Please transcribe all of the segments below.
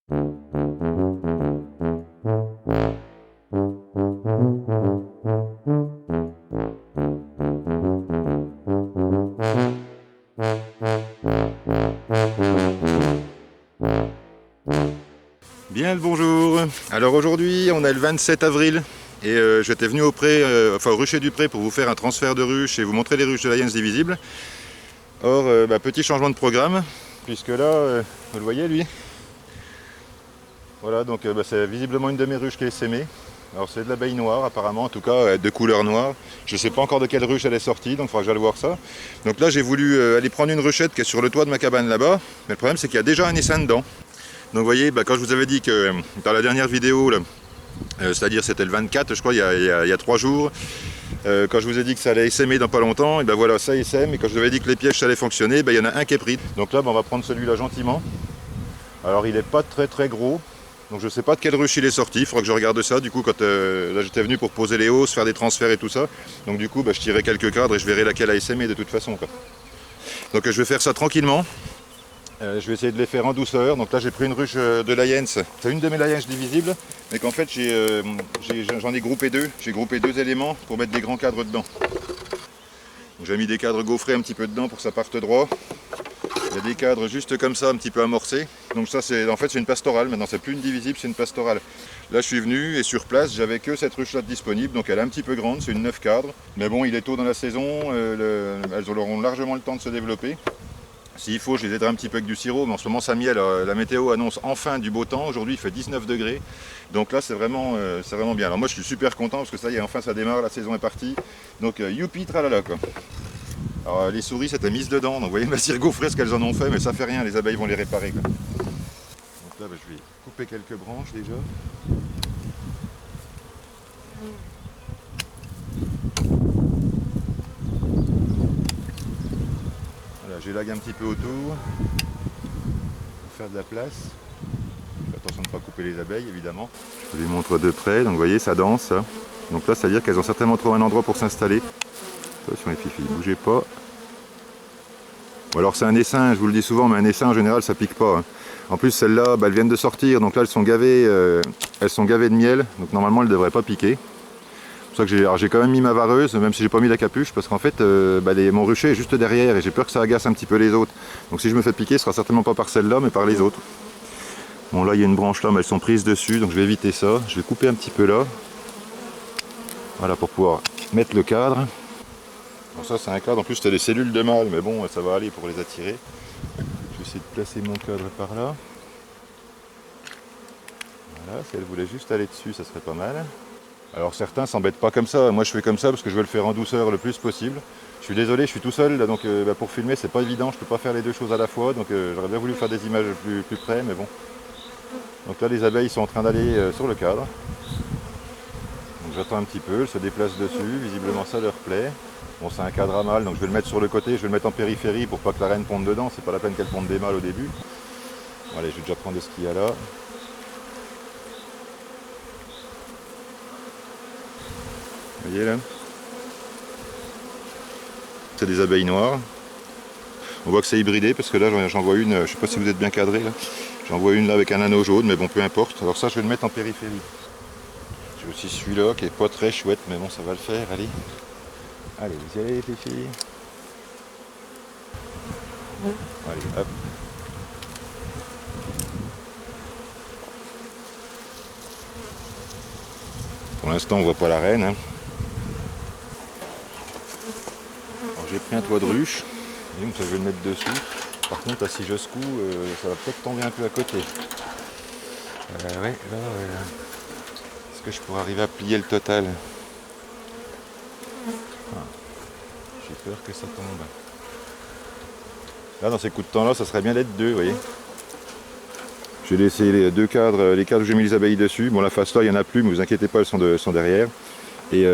Bien le bonjour. Alors aujourd'hui on est le 27 avril et j'étais venu au pré, au rucher du pré pour vous faire un transfert de ruche et vous montrer les ruches de la Jens divisibles. Or petit changement de programme puisque là vous le voyez lui. Voilà donc c'est visiblement une de mes ruches qui est essaimée. Alors c'est de l'abeille noire apparemment, en tout cas de couleur noire. Je ne sais pas encore de quelle ruche elle est sortie, donc il faudra que j'aille voir ça. Donc là j'ai voulu aller prendre une ruchette qui est sur le toit de ma cabane là-bas. Mais le problème c'est qu'il y a déjà un essaim dedans. Donc vous voyez, quand je vous avais dit que dans la dernière vidéo, c'est-à-dire c'était le 24 je crois, il y a 3 jours, quand je vous ai dit que ça allait essaimer dans pas longtemps, et ben voilà, ça essaime. Et quand je vous avais dit que les pièges ça allait fonctionner, il y en a un qui est pris. Donc là on va prendre celui-là gentiment. Alors il n'est pas très gros, donc je ne sais pas de quelle ruche il est sorti, il faudra que je regarde ça. Du coup quand là j'étais venu pour poser les hausses, faire des transferts et tout ça, donc du coup je tirerai quelques cadres et je verrai laquelle a essaimé de toute façon, quoi. Donc je vais faire ça tranquillement. Je vais essayer de les faire en douceur. Donc là j'ai pris une ruche de la Jens. C'est une de mes Jens divisibles, mais qu'en fait j'en ai groupé deux. J'ai groupé 2 éléments pour mettre des grands cadres dedans. J'ai mis des cadres gaufrés un petit peu dedans pour que ça parte droit. Il y a des cadres juste comme ça, un petit peu amorcés. Donc ça c'est en fait c'est une pastorale. Maintenant c'est plus une divisible, c'est une pastorale. Là je suis venu et sur place j'avais que cette ruche là disponible. Donc elle est un petit peu grande, c'est une 9 cadres. Mais bon il est tôt dans la saison, elles auront largement le temps de se développer. S'il faut, je les aiderai un petit peu avec du sirop, mais en ce moment ça miel, la météo annonce enfin du beau temps. Aujourd'hui il fait 19 degrés, donc là c'est vraiment bien. Alors moi je suis super content parce que ça y est, enfin ça démarre, la saison est partie. Donc youpi tralala quoi. Alors les souris c'était mise dedans, donc vous voyez ma cire gaufrée ce qu'elles en ont fait, mais ça fait rien, les abeilles vont les réparer, quoi. Donc là je vais couper quelques branches déjà. J'élague un petit peu autour pour faire de la place. Fais attention de ne pas couper les abeilles évidemment. Je vous les montre de près, donc vous voyez ça danse ça. Donc là ça veut dire qu'elles ont certainement trouvé un endroit pour s'installer. Attention les filles, bougez pas. Ou alors c'est un essaim, je vous le dis souvent, mais un essaim en général ça pique pas, hein. En plus celles-là elles viennent de sortir, donc là elles sont gavées de miel, donc normalement elles ne devraient pas piquer. C'est pour ça que j'ai quand même mis ma vareuse, même si j'ai pas mis la capuche, parce qu'en fait mon rucher est juste derrière et j'ai peur que ça agace un petit peu les autres. Donc si je me fais piquer, ce sera certainement pas par celle-là, mais par les autres. Bon là il y a une branche là, mais elles sont prises dessus, donc je vais éviter ça. Je vais couper un petit peu là. Voilà, pour pouvoir mettre le cadre. Bon ça c'est un cadre, en plus c'était des cellules de mâle, mais bon ça va aller pour les attirer. Je vais essayer de placer mon cadre par là. Voilà, si elle voulait juste aller dessus, ça serait pas mal. Alors certains s'embêtent pas comme ça, moi je fais comme ça parce que je veux le faire en douceur le plus possible. Je suis désolé, je suis tout seul, là, donc pour filmer c'est pas évident, je peux pas faire les deux choses à la fois, donc j'aurais bien voulu faire des images plus près, mais bon. Donc là les abeilles sont en train d'aller sur le cadre. Donc j'attends un petit peu, elles se déplacent dessus, visiblement ça leur plaît. Bon c'est un cadre à mâle, donc je vais le mettre sur le côté, je vais le mettre en périphérie pour pas que la reine ponde dedans, c'est pas la peine qu'elle ponde des mâles au début. Bon, allez, je vais déjà prendre ce qu'il y a là. Vous voyez là, c'est des abeilles noires. On voit que c'est hybridé parce que là j'en vois une, je sais pas si vous êtes bien cadré là. J'en vois une là avec un anneau jaune, mais bon peu importe. Alors ça je vais le mettre en périphérie. J'ai aussi celui-là qui est pas très chouette, mais bon ça va le faire, allez. Allez, vous y allez les filles. Allez, hop. Pour l'instant on voit pas la reine, hein. J'ai pris un toit de ruche, donc ça je vais le mettre dessus. Par contre, si je secoue, ça va peut-être tomber un peu à côté. Ouais, là, est-ce que je pourrais arriver à plier le total? J'ai peur que ça tombe. Là, dans ces coups de temps-là, ça serait bien d'être deux, vous voyez. J'ai laissé les 2 cadres, les cadres où j'ai mis les abeilles dessus. Bon, la face là, il n'y en a plus, mais vous inquiétez pas, elles sont derrière. Et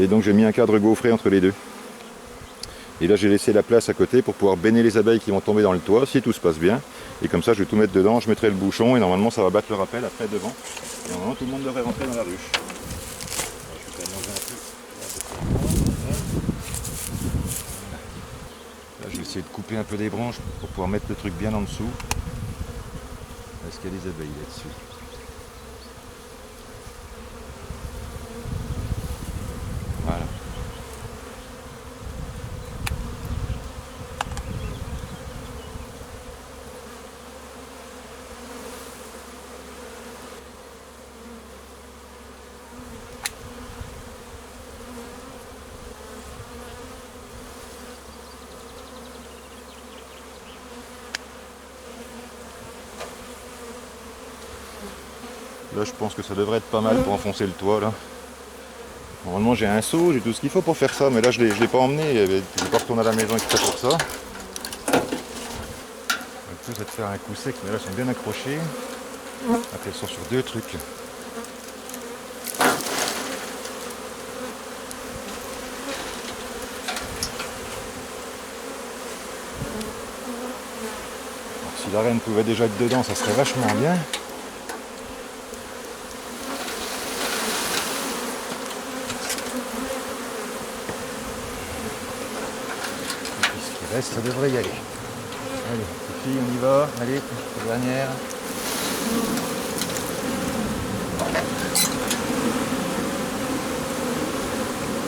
donc j'ai mis un cadre gaufré entre les deux. Et là j'ai laissé la place à côté pour pouvoir baigner les abeilles qui vont tomber dans le toit, si tout se passe bien. Et comme ça je vais tout mettre dedans, je mettrai le bouchon et normalement ça va battre le rappel après devant. Et normalement tout le monde devrait rentrer dans la ruche. Là je vais essayer de couper un peu des branches pour pouvoir mettre le truc bien en dessous. Est-ce qu'il y a des abeilles là-dessus? Voilà. Là je pense que ça devrait être pas mal pour enfoncer le toit là. Normalement j'ai un seau, j'ai tout ce qu'il faut pour faire ça, mais là je l'ai pas emmené, je vais pas retourner à la maison exprès pour ça. Le tout c'est de faire un coup sec, mais là elles sont bien accrochées. Après elles sont sur deux trucs. Alors, si la reine pouvait déjà être dedans, ça serait vachement bien. Ça devrait y aller. Allez, les filles, on y va. Allez, la dernière.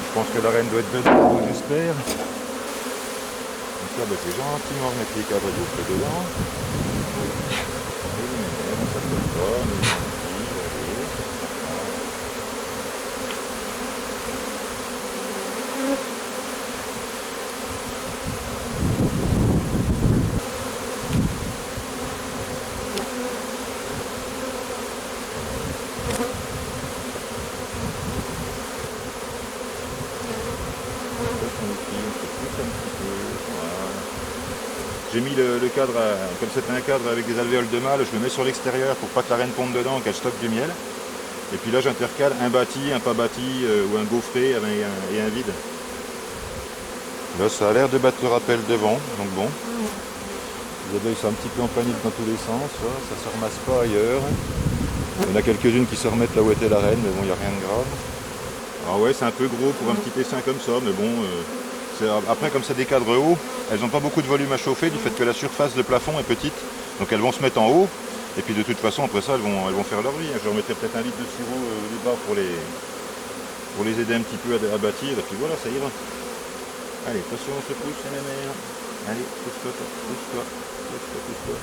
Je pense que la reine doit être dedans, j'espère. Donc là, c'est gentiment remettre les cadres d'eau dedans. Et ça ne peut pas, mais j'ai mis le cadre, comme c'est un cadre avec des alvéoles de mâle, je le mets sur l'extérieur pour pas que la reine pompe dedans, qu'elle stocke du miel. Et puis là j'intercale un bâti, un pas bâti ou un gaufré et un vide. Là ça a l'air de battre le rappel devant, donc bon. Les abeilles sont un petit peu en panique dans tous les sens, ça ne se ramasse pas ailleurs. Il y en a quelques-unes qui se remettent là où était la reine, mais bon, il n'y a rien de grave. Alors ouais, c'est un peu gros pour un petit essaim comme ça, mais bon, après comme c'est des cadres hauts, elles n'ont pas beaucoup de volume à chauffer du fait que la surface de plafond est petite, donc elles vont se mettre en haut, et puis de toute façon après ça elles vont faire leur vie. Je leur mettrai peut-être un litre de sirop au départ pour les aider un petit peu à bâtir, et puis voilà, ça ira. Allez, attention, on se pousse, c'est la mère. Allez, pousse-toi, pousse-toi, pousse-toi, pousse-toi.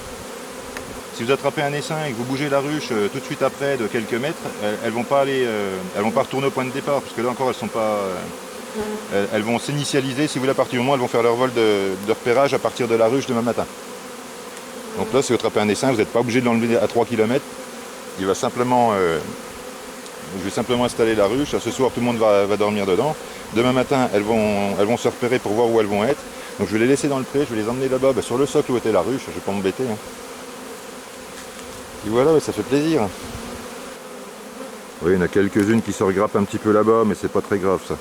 Si vous attrapez un essaim et que vous bougez la ruche tout de suite après de quelques mètres, elles vont pas retourner au point de départ, parce que là encore elles sont pas. Elles vont s'initialiser, si vous voulez, à partir du moment où elles vont faire leur vol de repérage à partir de la ruche demain matin. Donc là, si vous attrapez un essaim, vous n'êtes pas obligé de l'enlever à 3 km. Je vais simplement installer la ruche. Ce soir, tout le monde va dormir dedans. Demain matin, elles vont se repérer pour voir où elles vont être. Donc je vais les laisser dans le pré, je vais les emmener là-bas, sur le socle où était la ruche. Je ne vais pas m'embêter. Hein. Et voilà, ça fait plaisir. Oui, il y en a quelques-unes qui se regrappent un petit peu là-bas, mais c'est pas très grave ça.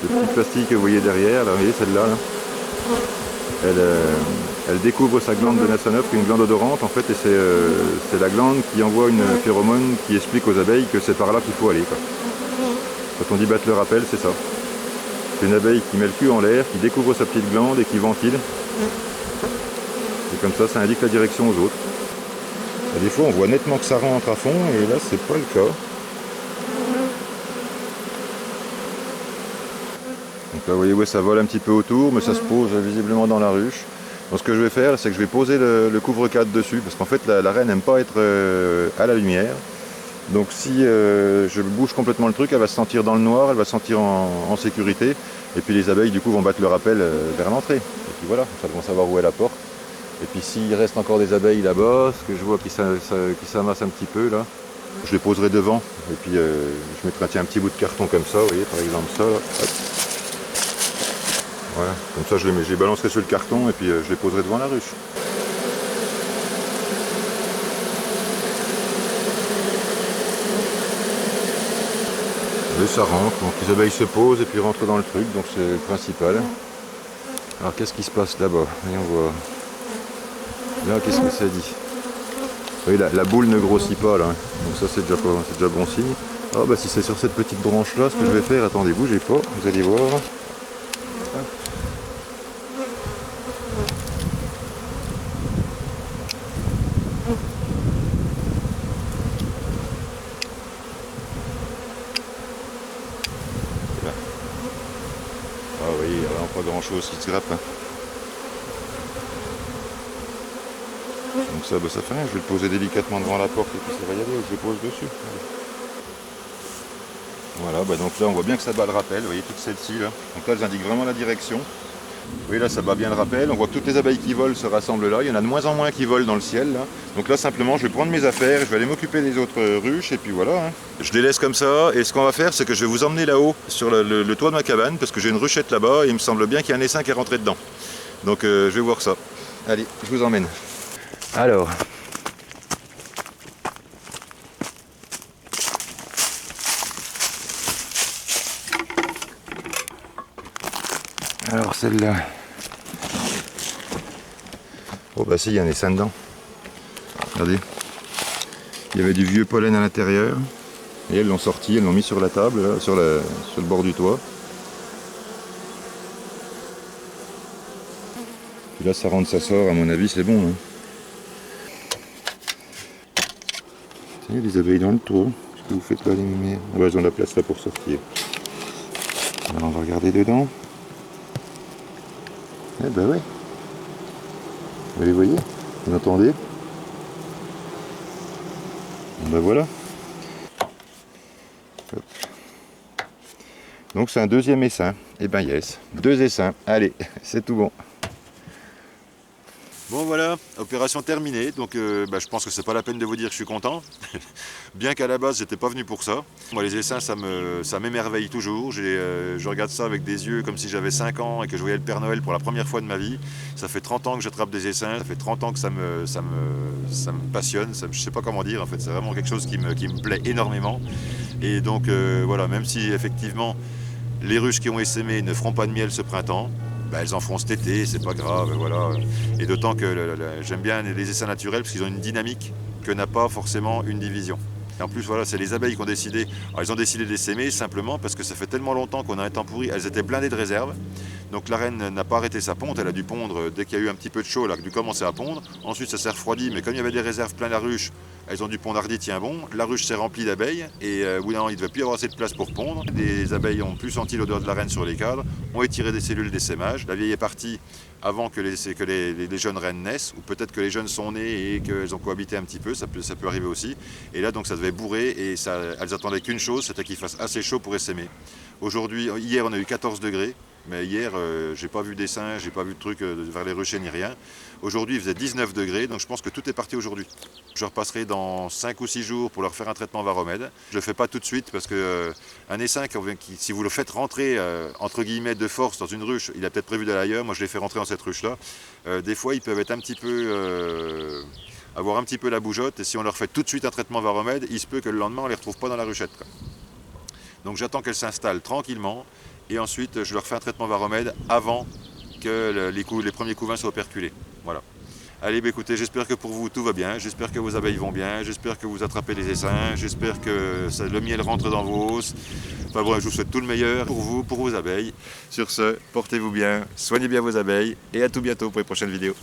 Le petit plastique que vous voyez derrière, là, vous voyez celle-là, là, elle découvre sa glande de Nassanov, qui est une glande odorante en fait, et c'est la glande qui envoie une phéromone qui explique aux abeilles que c'est par là qu'il faut aller, quoi. Quand on dit battre le rappel, c'est ça. C'est une abeille qui met le cul en l'air, qui découvre sa petite glande et qui ventile. Et comme ça indique la direction aux autres. Et des fois on voit nettement que ça rentre à fond, et là c'est pas le cas. Donc là vous voyez, ouais, ça vole un petit peu autour, mais ça se pose visiblement dans la ruche. Donc ce que je vais faire, c'est que je vais poser le couvre-cadre dessus, parce qu'en fait la reine n'aime pas être à la lumière. Donc si je bouge complètement le truc, elle va se sentir dans le noir, elle va se sentir en sécurité. Et puis les abeilles du coup vont battre le rappel vers l'entrée. Et puis voilà, elles vont savoir où est la porte. Et puis s'il reste encore des abeilles là-bas, ce que je vois qui s'amassent un petit peu là, je les poserai devant. Et puis je mettrai un petit bout de carton comme ça, vous voyez, par exemple ça là. Hop. Voilà, comme ça je les balancerai sur le carton et puis je les poserai devant la ruche. Et ça rentre, donc les abeilles se posent et puis rentrent dans le truc, donc c'est le principal. Alors qu'est-ce qui se passe là-bas? Voyons voir. Là, qu'est-ce que ça dit? Oui, la boule ne grossit pas là, donc ça c'est déjà bon signe. Ah bah si c'est sur cette petite branche là, ce que je vais faire, attendez, bougez pas, vous allez voir. Hop. Voilà, pas grand chose qui se grappe. Hein. Donc ça, ça fait rien, je vais le poser délicatement devant la porte et puis ça va y aller, je le pose dessus. Voilà, donc là on voit bien que ça bat le rappel, vous voyez toutes celles-ci là. Donc là elles indiquent vraiment la direction. Vous voyez là ça bat bien le rappel, on voit que toutes les abeilles qui volent se rassemblent là, il y en a de moins en moins qui volent dans le ciel là. Donc là simplement je vais prendre mes affaires, je vais aller m'occuper des autres ruches et puis voilà. Hein. Je les laisse comme ça et ce qu'on va faire c'est que je vais vous emmener là-haut sur le toit de ma cabane parce que j'ai une ruchette là-bas et il me semble bien qu'il y a un essaim qui est rentré dedans. Donc je vais voir ça. Allez, je vous emmène. Alors... Alors celle-là... Oh bah si, il y a un essaim dedans. Regardez. Il y avait du vieux pollen à l'intérieur. Et elles l'ont sorti, elles l'ont mis sur la table, là, sur le bord du toit. Puis là ça rentre, ça sort, à mon avis c'est bon. Hein. Il y a des abeilles dans le trou. Qu'est-ce que vous faites là les mémères? Ah bah, elles ont la place là pour sortir. Alors on va regarder dedans. Eh ben ouais. Vous les voyez? Vous entendez? Ben voilà. Hop. Donc c'est un deuxième essaim. Et ben yes. 2 essaims. Allez, c'est tout bon. Bon voilà, opération terminée, donc je pense que c'est pas la peine de vous dire que je suis content, bien qu'à la base j'étais pas venu pour ça. Moi les essaims ça m'émerveille toujours, je regarde ça avec des yeux comme si j'avais 5 ans et que je voyais le Père Noël pour la première fois de ma vie. Ça fait 30 ans que j'attrape des essaims, ça fait 30 ans que ça me passionne, je sais pas comment dire en fait, c'est vraiment quelque chose qui me plaît énormément. Et donc voilà, même si effectivement les ruches qui ont essaimé ne feront pas de miel ce printemps, elles en feront cet été, c'est pas grave, voilà. Et d'autant que j'aime bien les essaims naturels parce qu'ils ont une dynamique que n'a pas forcément une division. Et en plus, voilà, c'est les abeilles qui ont décidé. Alors, ils ont décidé d'essaimer simplement parce que ça fait tellement longtemps qu'on a un temps pourri. Elles étaient blindées de réserve. Donc la reine n'a pas arrêté sa ponte, elle a dû pondre dès qu'il y a eu un petit peu de chaud, elle a dû commencer à pondre. Ensuite ça s'est refroidi, mais comme il y avait des réserves plein la ruche, elles ont dû pondre hardi, tiens bon. La ruche s'est remplie d'abeilles et au bout d'un moment il ne devait plus y avoir assez de place pour pondre. Les abeilles ont plus senti l'odeur de la reine sur les cadres, ont étiré des cellules d'essaimage. La vieille est partie avant que les jeunes reines naissent, ou peut-être que les jeunes sont nés et qu'elles ont cohabité un petit peu, ça peut arriver aussi. Et là donc ça devait bourrer et elles attendaient qu'une chose, c'était qu'il fasse assez chaud pour essaimer. Aujourd'hui, hier on a eu 14 degrés. Mais hier, j'ai pas vu d'essaim, j'ai pas vu de trucs vers les ruchers ni rien. Aujourd'hui, il faisait 19 degrés, donc je pense que tout est parti aujourd'hui. Je repasserai dans 5 ou 6 jours pour leur faire un traitement varomède. Je le fais pas tout de suite parce que un essaim, si vous le faites rentrer entre guillemets de force dans une ruche, il a peut-être prévu d'aller ailleurs. Moi, je l'ai fait rentrer dans cette ruche-là. Des fois, ils peuvent être un petit peu avoir un petit peu la bougeotte. Et si on leur fait tout de suite un traitement varomède, il se peut que le lendemain, on les retrouve pas dans la ruchette, quoi. Donc j'attends qu'elles s'installent tranquillement. Et ensuite, je leur fais un traitement varomède avant que les premiers couvains soient operculés. Voilà. Allez, écoutez, j'espère que pour vous tout va bien, j'espère que vos abeilles vont bien, j'espère que vous attrapez les essaims, j'espère que le miel rentre dans vos os. Enfin bon, je vous souhaite tout le meilleur pour vous, pour vos abeilles. Sur ce, portez-vous bien, soignez bien vos abeilles et à tout bientôt pour les prochaines vidéos.